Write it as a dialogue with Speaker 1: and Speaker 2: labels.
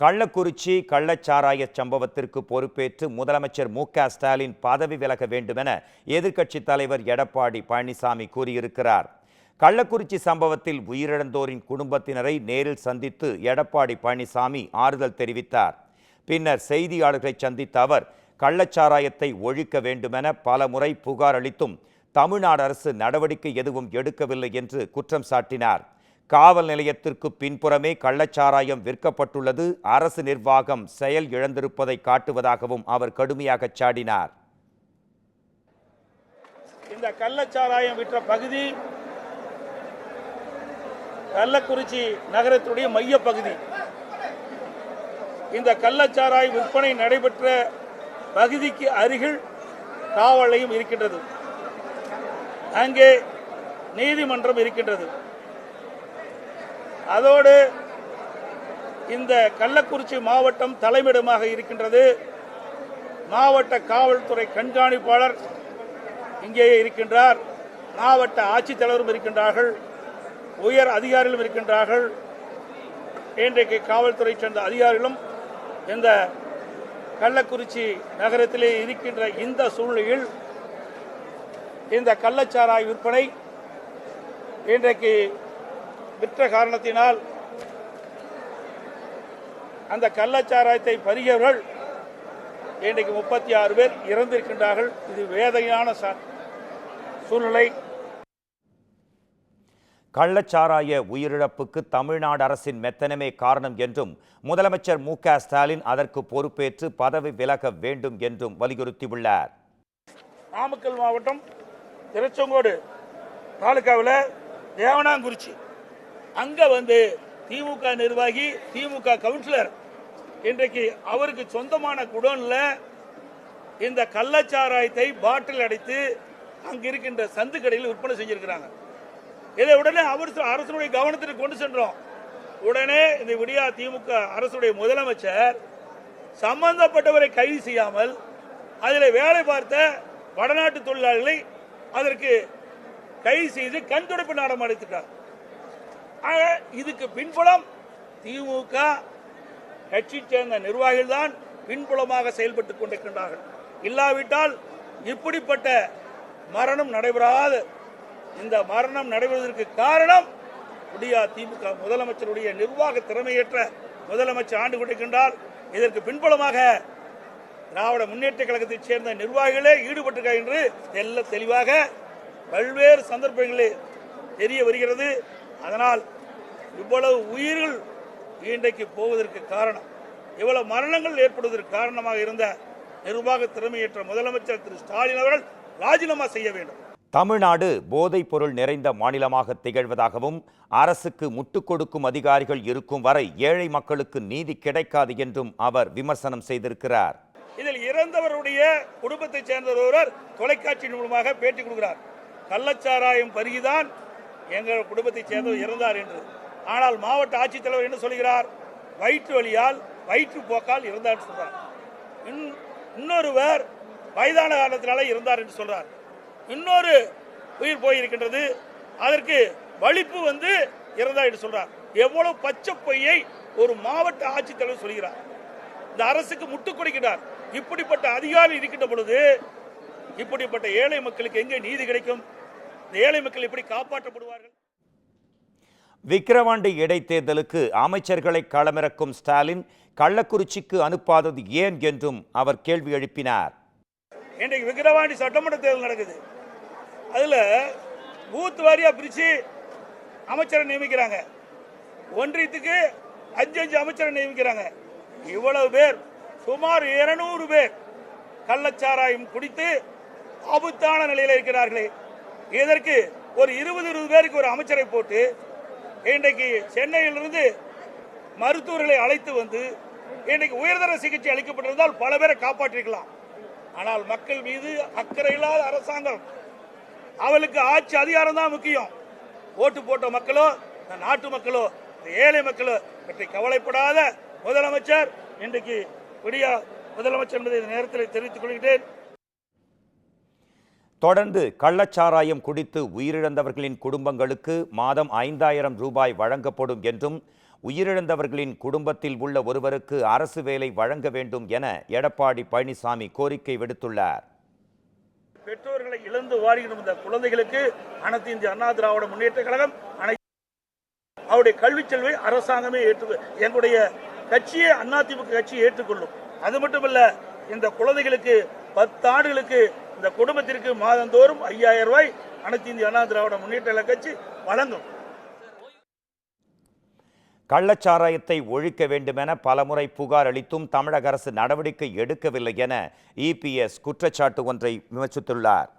Speaker 1: கள்ளக்குறிச்சி கள்ளச்சாராய சம்பவத்திற்கு பொறுப்பேற்று முதலமைச்சர் மு.க.ஸ்டாலின் பதவி விலக வேண்டுமென எதிர்க்கட்சித் தலைவர் எடப்பாடி பழனிசாமி கூறியிருக்கிறார். கள்ளக்குறிச்சி சம்பவத்தில் உயிரிழந்தோரின் குடும்பத்தினரை நேரில் சந்தித்து எடப்பாடி பழனிசாமி ஆறுதல் தெரிவித்தார். பின்னர் செய்தியாளர்களை சந்தித்த அவர் கள்ளச்சாராயத்தை ஒழிக்க வேண்டுமென பல முறை புகார் அளித்தும் தமிழ்நாடு அரசு நடவடிக்கை எதுவும் எடுக்கவில்லை என்று குற்றம் சாட்டினார். காவல் நிலையத்திற்கு பின்புறமே கள்ளச்சாராயம் விற்கப்பட்டுள்ளது அரசு நிர்வாகம் செயல் இழந்திருப்பதை காட்டுவதாகவும் அவர் கடுமையாக சாடினார்.
Speaker 2: இந்த கள்ளச்சாராயம் விற்ற பகுதி கள்ளக்குறிச்சி நகரத்துடைய மைய பகுதி. இந்த கள்ளச்சாராய விற்பனை நடைபெற்ற பகுதிக்கு அருகில் காவல் நிலையம் இருக்கின்றது. அங்கே நீதிமன்றம் இருக்கின்றது. அதோடு இந்த கள்ளக்குறிச்சி மாவட்டம் தலைமையிடமாக இருக்கின்றது. மாவட்ட காவல்துறை கண்காணிப்பாளர் இங்கேயே இருக்கின்றார். மாவட்ட ஆட்சித்தலைவரும் இருக்கின்றார்கள். உயர் அதிகாரிகளும் இருக்கின்றார்கள். இன்றைக்கு காவல்துறை சேர்ந்த அதிகாரிகளும் இந்த கள்ளக்குறிச்சி நகரத்திலே இருக்கின்ற இந்த சூழ்நிலையில் இந்த கள்ளச்சாராய விற்பனை இன்றைக்கு விற்ற காரணத்தினால் அந்த கள்ளச்சாராயத்தை பருகியவர்கள் இன்றைக்கு 36 பேர் இறந்திருக்கின்றார்கள். இது வேதனையான சூழ்நிலை.
Speaker 1: கள்ளச்சாராய உயிரிழப்புக்கு தமிழ்நாடு அரசின் மெத்தனமே காரணம் என்றும் முதலமைச்சர் மு.க.ஸ்டாலின் அதற்கு பொறுப்பேற்று பதவி விலக வேண்டும் என்றும் வலியுறுத்தியுள்ளார்.
Speaker 2: நாமக்கல் மாவட்டம் திருச்செங்கோடு தாலுகாவில் தேவனாங்குறிச்சி அங்க திமுக நிர்வாகி திமுக கவுன்சிலர் இன்றைக்கு அவருக்கு சொந்தமான குடோன்ல இந்த கள்ளச்சாராயத்தை பாட்டில் அடைத்து அங்க இருக்கின்ற சந்து கடையில் விற்பனை செஞ்சிருக்கிறாங்க. இதை உடனே அரசுடைய கவனத்திற்கு கொண்டு சென்றோம். உடனே இந்த விடியா திமுக அரசுடைய முதலமைச்சர் சம்பந்தப்பட்டவரை கைது செய்யாமல் அதில் வேலை பார்த்த வடநாட்டு தொழிலாளர்களை அதற்கு கைது செய்து கண் துடைப்பு நாடகம் அளித்துட்டார். இதுக்கு பின்புலம் திமுக கட்சி சேர்ந்த நிர்வாகிகள் தான் பின்புலமாக செயல்பட்டுக் கொண்டிருக்கின்றார்கள். இல்லாவிட்டால் இப்படிப்பட்ட மரணம் நடைபெறாது. இந்த மரணம் நடைபெறுவதற்கு காரணம் விடியா திமுக முதலமைச்சருடைய நிர்வாக திறமையற்ற முதலமைச்சர் ஆண்டு கொண்டிருக்கின்றார். இதற்கு பின்புலமாக திராவிட முன்னேற்ற கழகத்தைச் சேர்ந்த நிர்வாகிகளே ஈடுபட்டிருக்கிறார் என்று தெல்ல தெளிவாக பல்வேறு சந்தர்ப்பங்களில் தெரிய வருகிறது. அதனால் இவ்வளவு உயிர்கள் இன்றைக்கு போவதற்கு காரணம், இவ்வளவு மரணங்கள் ஏற்படுவதற்கு காரணமாக இருந்த நிர்வாக திறமையற்ற முதலமைச்சர் திரு ஸ்டாலின் அவர்கள் ராஜினாமா செய்ய வேண்டும்.
Speaker 1: தமிழ்நாடு போதைப் பொருள் நிறைந்த மாநிலமாக திகழ்வதாகவும் அரசுக்கு முட்டுக் கொடுக்கும் அதிகாரிகள் இருக்கும் வரை ஏழை மக்களுக்கு நீதி கிடைக்காது என்றும் அவர் விமர்சனம் செய்திருக்கிறார்.
Speaker 2: இதில் இறந்தவருடைய குடும்பத்தைச் சேர்ந்த ஒருவர் தொலைக்காட்சி மூலமாக பேட்டி கொடுக்கிறார். கள்ளச்சாராயம் பருகிதான் எங்கள் குடும்பத்தைச் சேர்ந்தவர் இறந்தார் என்று. ஆனால் மாவட்ட ஆட்சித்தலைவர் என்ன சொல்கிறார்? வயிற்று வலியால் வயிற்று போக்கால் இறந்தார் சொல்றார். இன்னொருவர் வயதான காரணத்தினால இறந்தார் என்று சொல்றார். இன்னொரு உயிர் போயிருக்கின்றது, அதற்கு வலிப்பு இறந்தார் என்று சொல்றார். எவ்வளவு பச்சை பொய்யை ஒரு மாவட்ட ஆட்சித்தலைவர் சொல்கிறார். இந்த அரசுக்கு முட்டுக் கொடுக்கிறார். இப்படிப்பட்ட அதிகாரி இருக்கின்ற பொழுது இப்படிப்பட்ட ஏழை மக்களுக்கு எங்கே நீதி கிடைக்கும்? இந்த ஏழை மக்கள் எப்படி காப்பாற்றப்படுவார்கள்?
Speaker 1: விக்கிரவாண்டி இடைத்தேர்தலுக்கு அமைச்சர்களை களமிறக்கும் ஸ்டாலின் கள்ளக்குறிச்சிக்கு அனுப்பாதது ஏன் என்றும் அவர் கேள்வி எழுப்பினார்.
Speaker 2: இன்றைக்கு விக்கிரவாண்டி சட்டமன்ற தேர்தல் நடக்குது. அதுல பூத் வாரியா பிரிச்சு அமைச்சரை நியமிக்கிறாங்க. ஒன்றியத்துக்கு 5 அமைச்சரை நியமிக்கிறாங்க. இவ்வளவு பேர், சுமார் 200 பேர் கள்ளச்சாராயம் குடித்து ஆபத்தான நிலையில் இருக்கிறார்களே. இதற்கு ஒரு 20 பேருக்கு ஒரு அமைச்சரை போட்டு இன்றைக்கு சென்னையிலிருந்து மருத்துவர்களை அழைத்து இன்றைக்கு உயர்தர சிகிச்சை அளிக்கப்பட்டிருந்தால் பல பேரை காப்பாற்றிருக்கலாம். ஆனால் மக்கள் மீது அக்கறை இல்லாத அரசாங்கம், அவளுக்கு ஆட்சி அதிகாரம் தான் முக்கியம். ஓட்டு போட்ட மக்களோ நாட்டு மக்களோ ஏழை மக்களோ பற்றி கவலைப்படாத முதலமைச்சர் இன்றைக்கு விடியா முதலமைச்சர் என்பதை இந்த நேரத்தில் தெரிவித்துக் கொள்கிறேன்.
Speaker 1: தொடர்ந்து கள்ளச்சாராயம் குடித்து உயிரிழந்தவர்களின் குடும்பங்களுக்கு மாதம் 5000 ரூபாய் வழங்கப்படும் என்றும் உயிரிழந்தவர்களின் குடும்பத்தில் உள்ள ஒருவருக்கு அரசு வேலை வழங்க வேண்டும் என எடப்பாடி பழனிசாமி கோரிக்கை விடுத்துள்ளார்.
Speaker 2: பெற்றோர்களை இழந்து வாடுகின்ற இந்த குழந்தைகளுக்கு அனைத்து இந்திய அண்ணா திராவிட முன்னேற்ற கழகம் அவருடைய கல்வி செல்வை அரசாங்கமே எங்களுடைய கட்சியே அதிமுக கட்சியை ஏற்றுக்கொள்ளும். அது மட்டுமல்ல, இந்த குழந்தைகளுக்கு 10 ஆண்டுகளுக்கு இந்த குடும்பத்திற்கு மாதந்தோறும் 5000 ரூபாய் அனைத்து இந்திய அண்ணா திராவிட முன்னேற்ற கட்சி வழங்கும்.
Speaker 1: கள்ளச்சாராயத்தை ஒழிக்க வேண்டுமென பலமுறை புகார் அளித்தும் தமிழக அரசு நடவடிக்கை எடுக்கவில்லை என இபிஎஸ் குற்றச்சாட்டு ஒன்றை விமர்சித்துள்ளார்.